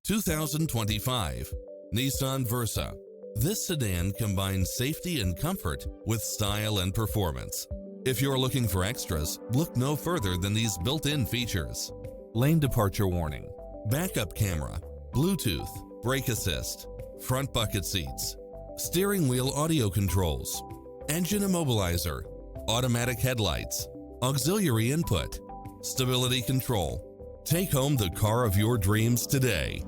2025 Nissan Versa. This sedan combines safety and comfort with style and performance. If you're looking for extras, look no further than these built-in features: lane departure warning, backup camera, Bluetooth, brake assist, front bucket seats, steering wheel audio controls, engine immobilizer, automatic headlights, auxiliary input, stability control. Take home the car of your dreams today.